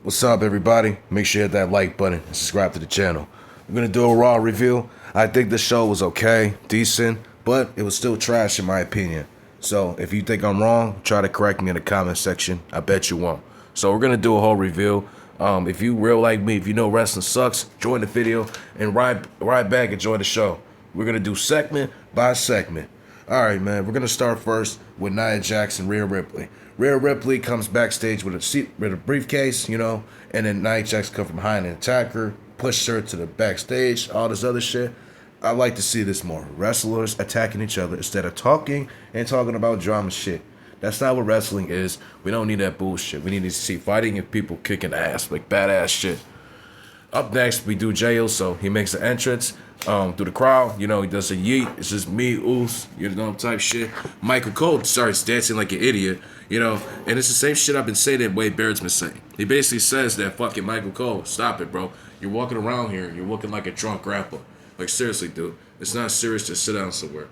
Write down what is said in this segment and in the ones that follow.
What's up, everybody? Make sure you hit that like button and subscribe to the channel. I'm gonna do a Raw review. I think the show was okay, decent, but it was still trash in my opinion. So if you think I'm wrong, try to correct me in the comment section. I bet you won't. So we're gonna do a whole review. If you real like me, if you know wrestling sucks, join the video and ride back and join the show. We're gonna do segment by segment. All right, man. We're gonna start first with Nia Jax and Rhea Ripley. Rhea Ripley comes backstage with a briefcase, and then Nia Jax comes from behind and attack her, push her to the backstage, all this other shit. I like to see this more. Wrestlers attacking each other instead of talking about drama shit. That's not what wrestling is. We don't need that bullshit. We need to see fighting and people kicking ass, like badass shit. Up next, we do Jey Uso. He makes an entrance through the crowd. He does a yeet. It's just me, Uso, type shit. Michael Cole starts dancing like an idiot, and it's the same shit I've been saying that Wade Barrett's been saying. He basically says that fucking Michael Cole, stop it, bro. You're walking around here, you're looking like a drunk grandpa. Like, seriously, dude. It's not serious to sit down somewhere.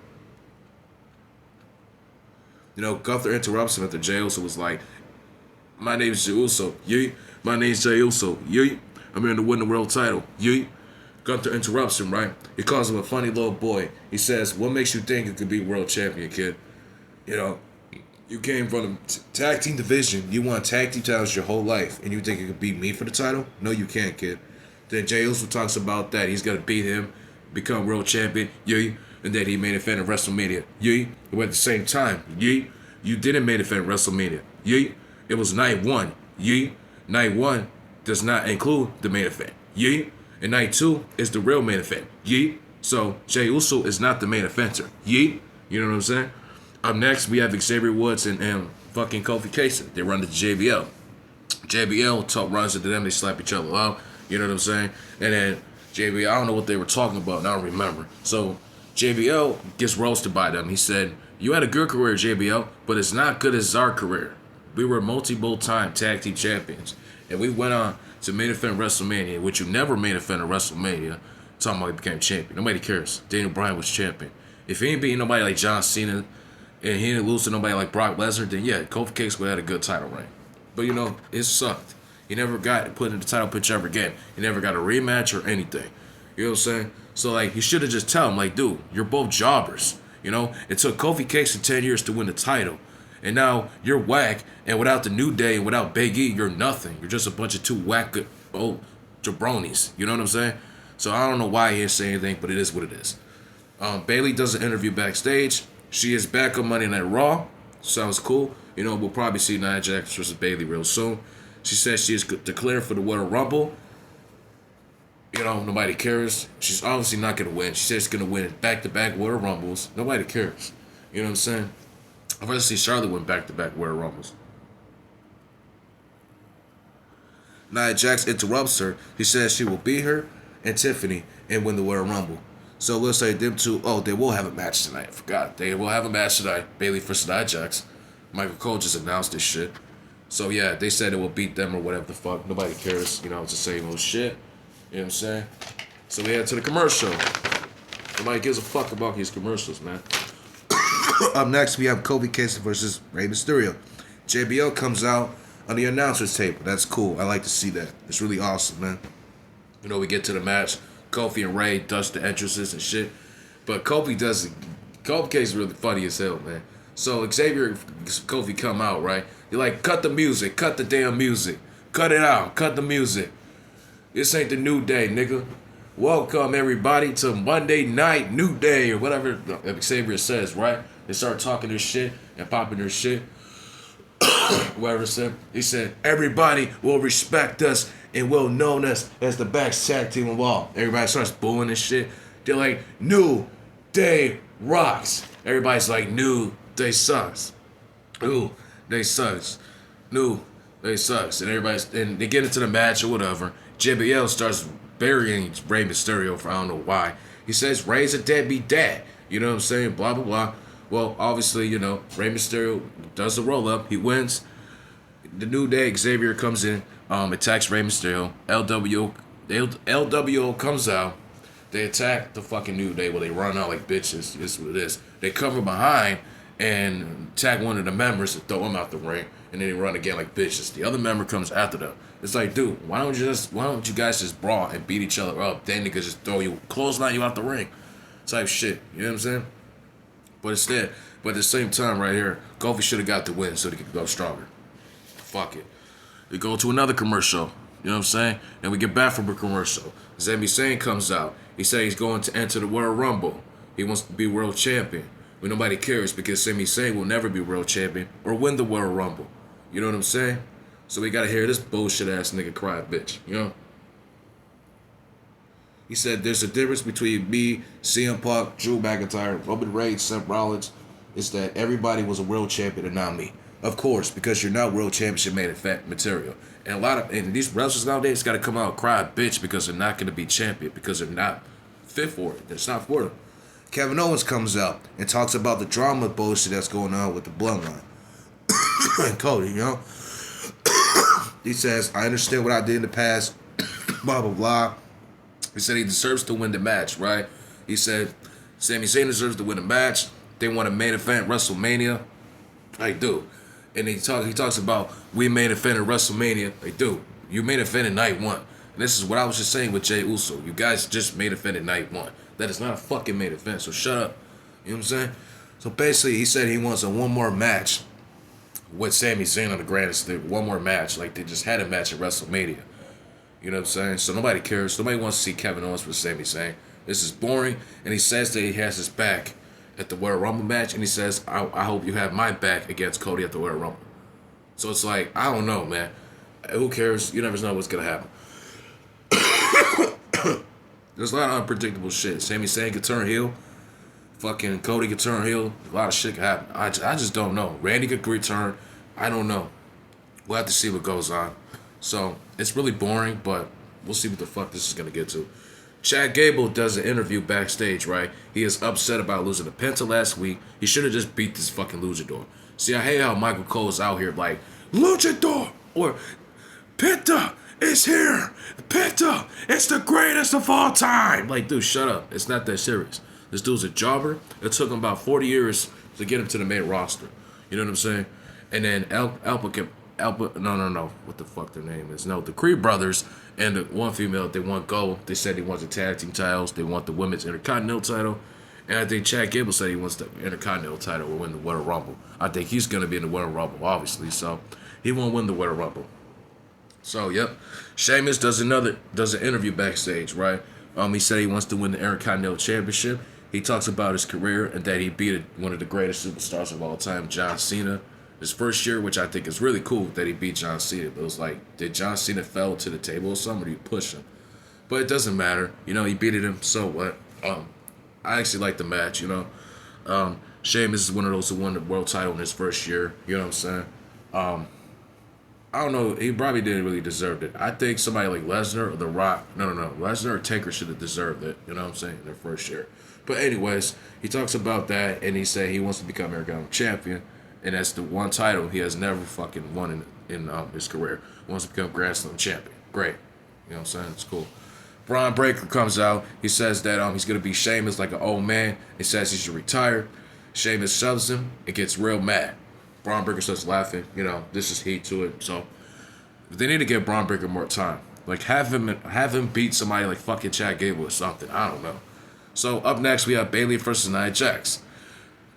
Gunther interrupts him after Jey Uso was like, my name's Jey Uso, yeet. My name's Jey Uso, yeet. I'm here to win the world title, yeet. Gunther interrupts him, right? He calls him a funny little boy. He says, what makes you think you could be world champion, kid? You came from the tag team division. You won tag team titles your whole life, and you think you could beat me for the title? No, you can't, kid. Then Jey Uso talks about that. He's going to beat him, become world champion, yeet. And then he main evented WrestleMania, yeet. But at the same time, yeet. You didn't main event WrestleMania, yeet. It was night one, yeet. Night one does not include the main event, yeet. And night two is the real main event, yeet. So Jey Uso is not the main eventer, yeet. You know what I'm saying? Up next, we have Xavier Woods and fucking Kofi Kingston. They run to JBL. JBL runs into them. They slap each other out. You know what I'm saying? And then JBL, I don't know what they were talking about. And I don't remember. So JBL gets roasted by them. He said, you had a good career, JBL, but it's not good as our career. We were multiple-time tag team champions. And we went on to main event WrestleMania, which you never main event at WrestleMania. Talking about he became champion. Nobody cares. Daniel Bryan was champion. If he ain't beating nobody like John Cena and he didn't lose to nobody like Brock Lesnar, then yeah, Kofi Kingston would have had a good title reign. But it sucked. He never got put in the title picture ever again. He never got a rematch or anything. You know what I'm saying? So he should have just tell him, dude, you're both jobbers. It took Kofi Kingston 10 years to win the title. And now you're whack, and without the New Day and without Big E, you're nothing. You're just a bunch of two whack old jabronis. You know what I'm saying? So I don't know why he didn't say anything, but it is what it is. Bayley does an interview backstage. She is back on Monday Night Raw. Sounds cool. We'll probably see Nia Jax versus Bayley real soon. She says she is declared for the Royal Rumble. Nobody cares. She's obviously not going to win. She says she's going to win back-to-back Royal Rumbles. Nobody cares. You know what I'm saying? I'd rather see Charlotte win back-to-back Royal Rumbles. Nia Jax interrupts her. He says she will beat her and Tiffany and win the Royal Rumble. So it looks like them two, they will have a match tonight. I forgot. They will have a match tonight. Bayley versus Nia Jax. Michael Cole just announced this shit. So yeah, they said it will beat them or whatever the fuck. Nobody cares. It's the same old shit. You know what I'm saying? So we head to the commercial. Nobody gives a fuck about these commercials, man. Up next, we have Kofi Kingston versus Rey Mysterio. JBL comes out on the announcer's table. That's cool. I like to see that. It's really awesome, man. We get to the match. Kofi and Ray dust the entrances and shit. But Kofi Kingston's really funny as hell, man. So Xavier and Kofi come out, right? You're like, cut the music. Cut the damn music. Cut it out. Cut the music. This ain't the New Day, nigga. Welcome, everybody, to Monday Night New Day, or whatever Xavier says, right? They start talking their shit and popping their shit. Whatever said. He said, everybody will respect us and will know us as the best tag team of all. Everybody starts booing and shit. They're like, New Day rocks. Everybody's like, New Day sucks. New Day sucks. New Day sucks. And they get into the match or whatever. JBL starts burying Rey Mysterio for I don't know why. He says Rey's a deadbeat dad. You know what I'm saying? Blah, blah, blah. Well, obviously, Rey Mysterio does the roll-up. He wins. The New Day, Xavier comes in, attacks Rey Mysterio. LWO comes out. They attack the fucking New Day. Well, they run out like bitches. This is what it is. They cover behind and attack one of the members and throw him out the ring. and then they run again like bitches. The other member comes after them. It's like, dude, why don't you guys just brawl and beat each other up? Then niggas just throw you, clothesline you out the ring, type shit. You know what I'm saying? But at the same time, right here, Kofi should have got the win so they could go stronger. Fuck it. We go to another commercial. You know what I'm saying? And we get back from a commercial. Sami Zayn comes out. He said he's going to enter the World Rumble. He wants to be world champion. But nobody cares because Sami Zayn will never be world champion or win the World Rumble. You know what I'm saying? So we gotta hear this bullshit ass nigga cry, bitch. You know? He said there's a difference between me, CM Punk, Drew McIntyre, Roman Reigns, Seth Rollins. It's that everybody was a world champion and not me. Of course, because you're not world championship main event material. And these wrestlers nowadays gotta come out and cry bitch because they're not gonna be champion because they're not fit for it. It's not for them. Kevin Owens comes out and talks about the drama bullshit that's going on with the bloodline. And Cody, you know? He says, I understand what I did in the past, blah, blah, blah. He said he deserves to win the match, right? He said Sami Zayn deserves to win the match. They want a main event WrestleMania. Like, dude. And he talks about we main event at WrestleMania. Like, dude, you main event at night one. And this is what I was just saying with Jey Uso. You guys just main event at night one. That is not a fucking main event, so shut up. You know what I'm saying? So basically, he said he wants one more match with Sami Zayn on the grandest thing. One more match. Like, they just had a match at WrestleMania. You know what I'm saying? So nobody cares. Nobody wants to see Kevin Owens with Sami Zayn. This is boring. And he says that he has his back at the Royal Rumble match. And he says, I hope you have my back against Cody at the Royal Rumble. So it's like, I don't know, man. Who cares? You never know what's going to happen. There's a lot of unpredictable shit. Sami Zayn could turn heel. Fucking Cody could turn heel. A lot of shit could happen. I just don't know. Randy could return. I don't know. We'll have to see what goes on. So, it's really boring, but we'll see what the fuck this is going to get to. Chad Gable does an interview backstage, right? He is upset about losing to Penta last week. He should have just beat this fucking luchador. See, I hate how Michael Cole's out here like, luchador or Penta is here. Penta, it's the greatest of all time. Like, dude, shut up. It's not that serious. This dude's a jobber. It took him about 40 years to get him to the main roster. You know what I'm saying? And then what the fuck their name is? No, the Creed brothers and the one female, they want gold. They said they want the tag team titles. They want the women's intercontinental title. And I think Chad Gable said he wants the intercontinental title or win the Royal Rumble. I think he's going to be in the Royal Rumble, obviously. So he won't win the Royal Rumble. So, yep. Sheamus does an interview backstage, right? He said he wants to win the Intercontinental Championship. He talks about his career and that he beat one of the greatest superstars of all time, John Cena. His first year, which I think is really cool that he beat John Cena. But it was like, did John Cena fell to the table or something, or did he push him? But it doesn't matter. You know, he beat him, so what? I actually like the match, you know. Sheamus is one of those who won the world title in his first year. You know what I'm saying? I don't know. He probably didn't really deserve it. I think somebody like Lesnar or The Rock. No. Lesnar or Taker should have deserved it. You know what I'm saying? Their first year. But anyways, he talks about that and he said he wants to become Intercontinental Champion. And that's the one title he has never fucking won in his career. He wants to become Grand Slam Champion. Great. You know what I'm saying? It's cool. Braun Breaker comes out. He says that he's going to be Sheamus like an old man. He says he should retire. Sheamus shoves him and gets real mad. Braun Breaker starts laughing. You know, this is heat to it. So they need to give Braun Breaker more time. Like have him beat somebody like fucking Chad Gable or something. I don't know. So up next we have Bayley versus Nia Jax.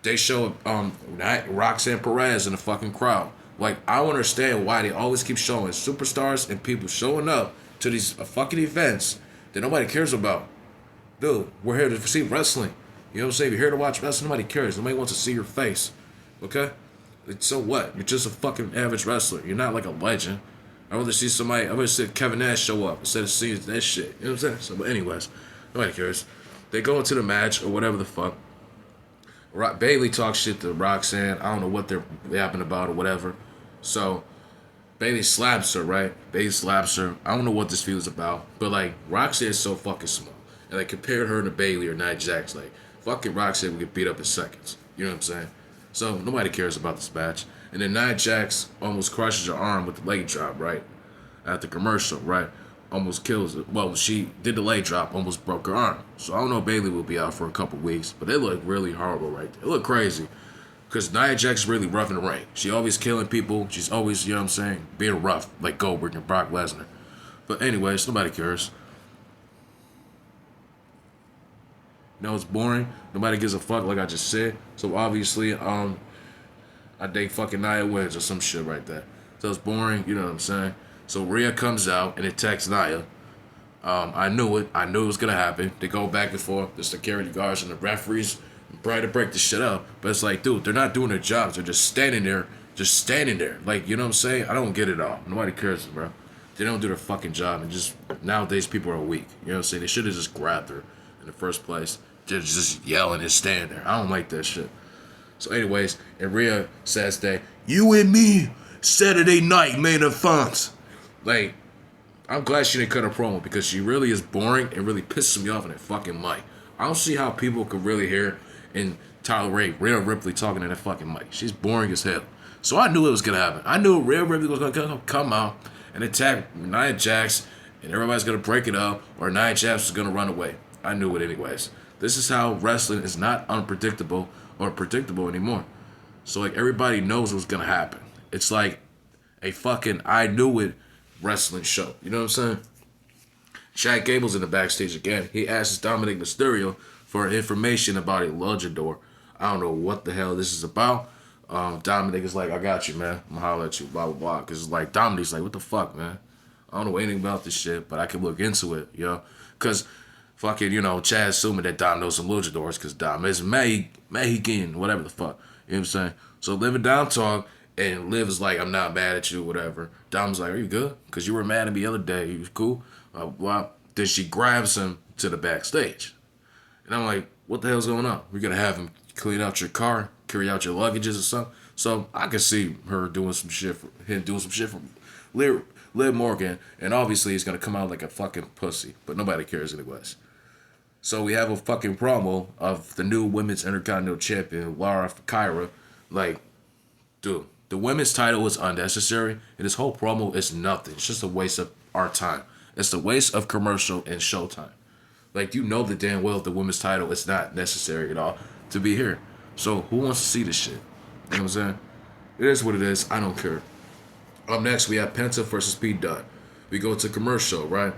They show Roxanne Perez in the fucking crowd. Like I don't understand why they always keep showing superstars and people showing up to these fucking events that nobody cares about. Dude, we're here to see wrestling. You know what I'm saying? If you're here to watch wrestling, nobody cares. Nobody wants to see your face. Okay? So what? You're just a fucking average wrestler. You're not like a legend. I'd rather see Kevin Nash show up instead of seeing that shit. You know what I'm saying? So, but anyways, nobody cares. They go into the match or whatever the fuck. Bayley talks shit to Roxanne. I don't know what they're yapping about or whatever. So, Bayley slaps her, right? Bayley slaps her. I don't know what this feud is about. But, like, Roxanne is so fucking small. And I compared her to Bayley or Nia Jax. Like, fucking Roxanne would get beat up in seconds. You know what I'm saying? So, nobody cares about this match. And then Nia Jax almost crushes her arm with the leg drop, right? At the commercial, right? Almost kills it. Well, she did the leg drop, almost broke her arm. So, I don't know if Bayley will be out for a couple weeks. But they look really horrible right there. They look crazy. Because Nia Jax is really rough in the ring. She always killing people. She's always, you know what I'm saying, being rough, like Goldberg and Brock Lesnar. But anyways, nobody cares. It's boring. Nobody gives a fuck, like I just said. So obviously, I think fucking Nia wins or some shit like that. So it's boring, you know what I'm saying? So Rhea comes out and attacks Nia. I knew it. I knew it was gonna happen. They go back and forth. The security guards and the referees try to break the shit up. But it's like, dude, they're not doing their jobs. They're just standing there. Like, you know what I'm saying? I don't get it all. Nobody cares, bro. They don't do their fucking job. And just, nowadays, people are weak. You know what I'm saying? They should have just grabbed her in the first place. They're just yelling and standing there. I don't like that shit. So anyways, and Rhea says that, you and me, Saturday night main event. Like, I'm glad she didn't cut a promo because she really is boring and really pisses me off in that fucking mic. I don't see how people could really hear and tolerate Rhea Ripley talking in that fucking mic. She's boring as hell. So I knew it was gonna happen. I knew Rhea Ripley was gonna come out and attack Nia Jax, and everybody's gonna break it up, or Nia Jax is gonna run away. I knew it anyways. This is how wrestling is not unpredictable or predictable anymore. So like everybody knows what's gonna happen. It's like a fucking I knew it wrestling show. You know what I'm saying? Chad Gable's in the backstage again. He asks Dominic Mysterio for information about a luchador. I don't know what the hell this is about. Dominic is like, I got you, man. I'm gonna holler at you, blah, blah, blah. Because it's like, Dominic's like, what the fuck, man? I don't know anything about this shit, but I can look into it, you know? Because fucking, Chad assuming that Dom knows some luchadors because Dom is Mexican, whatever the fuck. You know what I'm saying? So Liv and Dom talk, and Liv is like, I'm not mad at you, whatever. Dom's like, are you good? Because you were mad at me the other day. You was cool? Well, then she grabs him to the backstage. And I'm like, what the hell's going on? We're going to have him clean out your car, carry out your luggages or something. So I could see her doing some shit for Liv Morgan. And obviously he's going to come out like a fucking pussy. But nobody cares anyways. So we have a fucking promo of the new Women's Intercontinental Champion, Lara Kyra. Like, dude, the women's title is unnecessary. And this whole promo is nothing. It's just a waste of our time. It's a waste of commercial and showtime. Like, you know the damn well the women's title is not necessary at all to be here. So who wants to see this shit? You know what I'm saying? It is what it is. I don't care. Up next, we have Penta versus Pete Dunne. We go to commercial, right?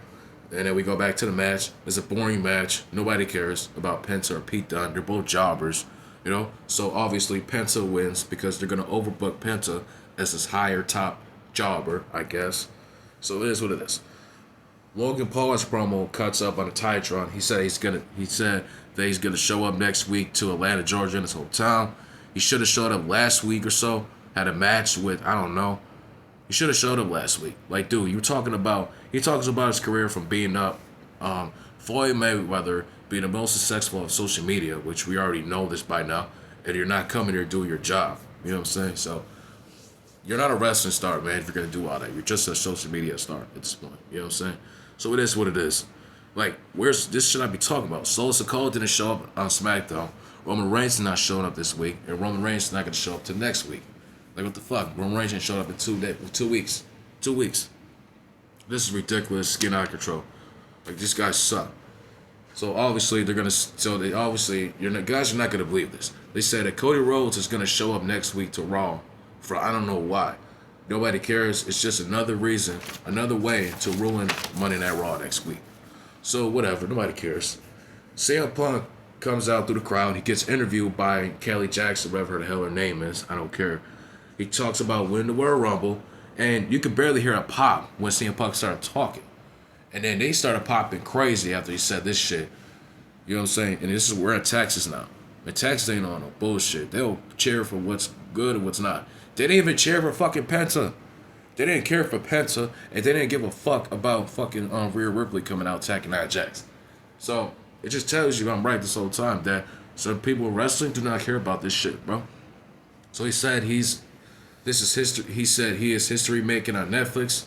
And then we go back to the match. It's a boring match. Nobody cares about Penta or Pete Dunne. They're both jobbers, you know? So obviously Penta wins because they're going to overbook Penta as this higher top jobber, I guess. So it is what it is. Logan Paul's promo cuts up on a Titantron. He said that he's gonna show up next week to Atlanta, Georgia in his hometown. He should have showed up last week or so. Had a match with, I don't know. He should have showed up last week. Like, dude, he talks about his career from being up. Floyd Mayweather being the most successful on social media, which we already know this by now, and you're not coming here to do your job. You know what I'm saying? So you're not a wrestling star, man, if you're gonna do all that. You're just a social media star at this point. You know what I'm saying? So it is what it is. Like, where's this should I be talking about? Solo Sikoa didn't show up on SmackDown. Roman Reigns is not showing up this week, and Roman Reigns is not gonna show up till next week. Like, what the fuck? Roman Reigns ain't showed up in 2 weeks. 2 weeks. This is ridiculous. Skin out of control. Like, these guys suck. So obviously guys are not gonna believe this. They said that Cody Rhodes is gonna show up next week to Raw for I don't know why. Nobody cares. It's just another reason, another way to ruin Monday Night Raw next week. So whatever, nobody cares. CM Punk comes out through the crowd. He gets interviewed by Kelly Jackson, whatever the hell her name is. I don't care. He talks about winning the Royal Rumble, and you could barely hear a pop when CM Punk started talking. And then they started popping crazy after he said this shit. You know what I'm saying? And we're in Texas now. And Texas ain't on no bullshit. They'll cheer for what's good and what's not. They didn't even cheer for fucking Penta. They didn't care for Penta, and they didn't give a fuck about fucking Rhea Ripley coming out attacking Nia Jax. So it just tells you I'm right this whole time that some people in wrestling do not care about this shit, bro. So he said this is history. He said he is history making on Netflix.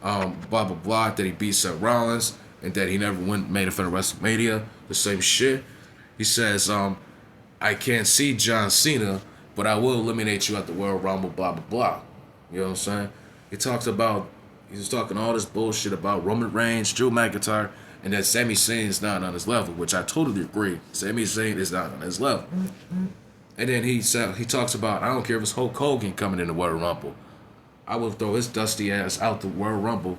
Blah blah blah. That he beat Seth Rollins and that he never made a fan of WrestleMania. The same shit. He says I can't see John Cena, but I will eliminate you at the Royal Rumble, blah, blah, blah. You know what I'm saying? He was talking all this bullshit about Roman Reigns, Drew McIntyre, and that Sami Zayn is not on his level, which I totally agree. Sami Zayn is not on his level. And then he talks about, I don't care if it's Hulk Hogan coming in the Royal Rumble. I will throw his dusty ass out the Royal Rumble,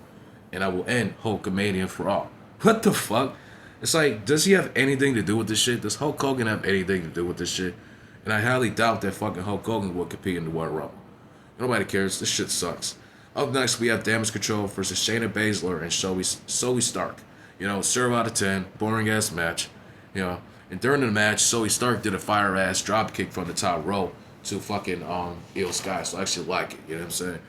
and I will end Hulkamania for all. What the fuck? It's like, does he have anything to do with this shit? Does Hulk Hogan have anything to do with this shit? And I highly doubt that fucking Hulk Hogan will compete in the Royal Rumble. Nobody cares. This shit sucks. Up next, we have Damage Control versus Shayna Baszler and Zoe Stark. You know, 0 out of 10, boring ass match. You know, and during the match, Zoe Stark did a fire ass drop kick from the top rope to fucking Io Sky. So I actually like it. You know what I'm saying?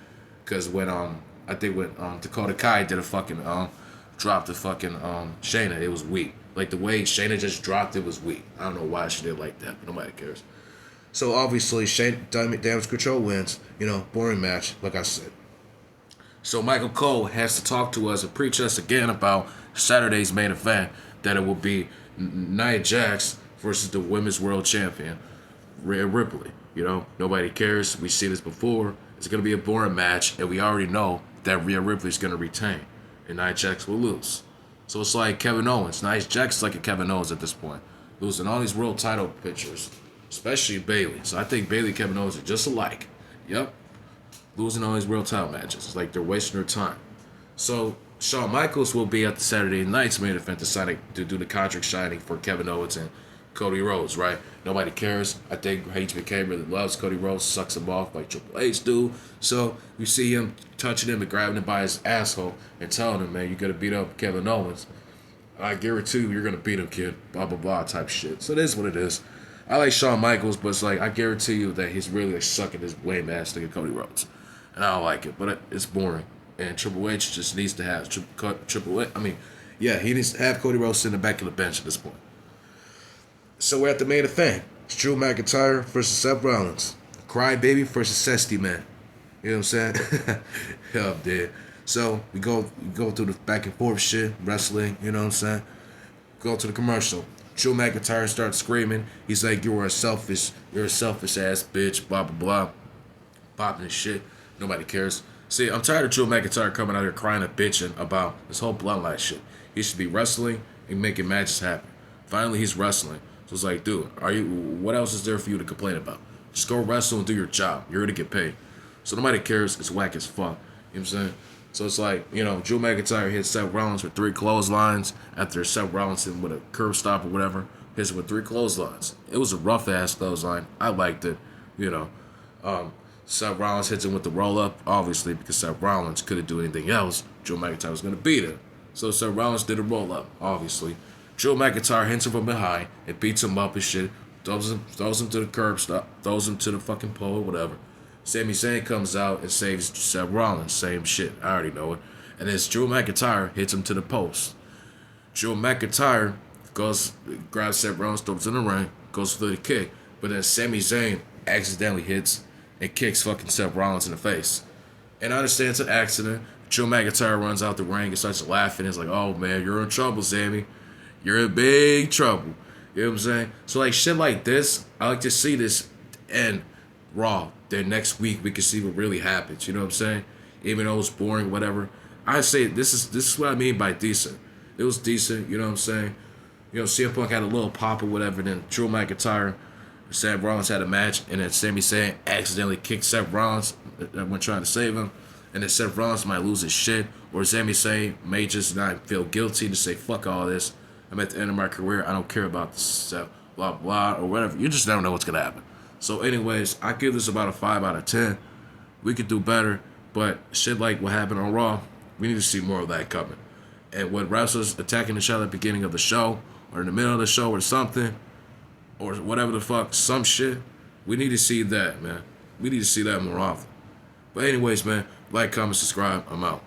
Because when I think when Dakota Kai did a fucking dropped the fucking Shayna, it was weak. Like the way Shayna just dropped it was weak. I don't know why she did like that, but nobody cares. So obviously, Damage Control wins. You know, boring match, like I said. So Michael Cole has to talk to us and preach us again about Saturday's main event, that it will be Nia Jax versus the Women's World Champion, Rhea Ripley. You know, nobody cares. We've seen this before. It's going to be a boring match, and we already know that Rhea Ripley is going to retain, and Nia Jax will lose. So it's like Kevin Owens. Nia Jax is like a Kevin Owens at this point, losing all these world title pictures, especially Bayley. So I think Bayley and Kevin Owens are just alike. Yep. Losing all these world title matches. It's like they're wasting their time. So Shawn Michaels will be at the Saturday night's main event to do the contract signing for Kevin Owens and Cody Rhodes, right? Nobody cares. I think HBK really loves Cody Rhodes, sucks him off like Triple H do. So you see him touching him and grabbing him by his asshole and telling him, man, you gotta beat up Kevin Owens. I guarantee you, you're gonna beat him, kid. Blah blah blah type shit. So it is what it is. I like Shawn Michaels, but it's like I guarantee you that he's really like sucking his lame ass to Cody Rhodes. And I don't like it, but it's boring. And Triple H just needs to have Triple H. I mean, yeah, he needs to have Cody Rhodes sitting in the back of the bench at this point. So we're at the main event. It's Drew McIntyre versus Seth Rollins. Crybaby versus Sesty Man. You know what I'm saying? Hell, I'm dead. So we go through the back and forth shit, wrestling. You know what I'm saying? Go to the commercial. Drew McIntyre starts screaming. He's like, you're a selfish ass bitch. Blah blah blah. Popping his shit. Nobody cares. See, I'm tired of Drew McIntyre coming out here crying and bitching about this whole bloodline shit. He should be wrestling and making matches happen. Finally, he's wrestling. So it's like, dude, what else is there for you to complain about? Just go wrestle and do your job. You're going to get paid. So nobody cares. It's whack as fuck. You know what I'm saying? So it's like, you know, Drew McIntyre hit Seth Rollins with 3 clotheslines after Seth Rollins hit him with a curb stop or whatever. Hits him with 3 clotheslines. It was a rough-ass clothesline. I liked it, you know. Seth Rollins hits him with the roll-up, obviously, because Seth Rollins couldn't do anything else. Drew McIntyre was going to beat him. So Seth Rollins did a roll-up, obviously. Drew McIntyre hits him from behind and beats him up and shit. Throws him to the curb stop. Throws him to the fucking pole or whatever. Sami Zayn comes out and saves Seth Rollins. Same shit. I already know it. And then Drew McIntyre hits him to the post. Drew McIntyre grabs Seth Rollins, throws him in the ring, goes for the kick. But then Sami Zayn accidentally hits and kicks fucking Seth Rollins in the face. And I understand it's an accident. Drew McIntyre runs out the ring and starts laughing. It's like, oh man, you're in trouble, Sammy. You're in big trouble. You know what I'm saying? So like shit like this, I like to see this end Raw. Then next week we can see what really happens. You know what I'm saying? Even though it's boring, whatever. I say this is what I mean by decent. It was decent, you know what I'm saying? You know, CM Punk had a little pop or whatever, then Drew McIntyre, Seth Rollins had a match, and then Sami Zayn accidentally kicked Seth Rollins when trying to save him, and then Seth Rollins might lose his shit, or Sami Zayn may just not feel guilty to say, fuck all this, I'm at the end of my career, I don't care about this, blah, blah, or whatever. You just never know what's going to happen. So anyways, I give this about a 5 out of 10. We could do better, but shit like what happened on Raw, we need to see more of that coming. And when wrestlers attacking each other at the beginning of the show, or in the middle of the show or something, or whatever the fuck, some shit, we need to see that, man. We need to see that more often. But anyways, man, like, comment, subscribe. I'm out.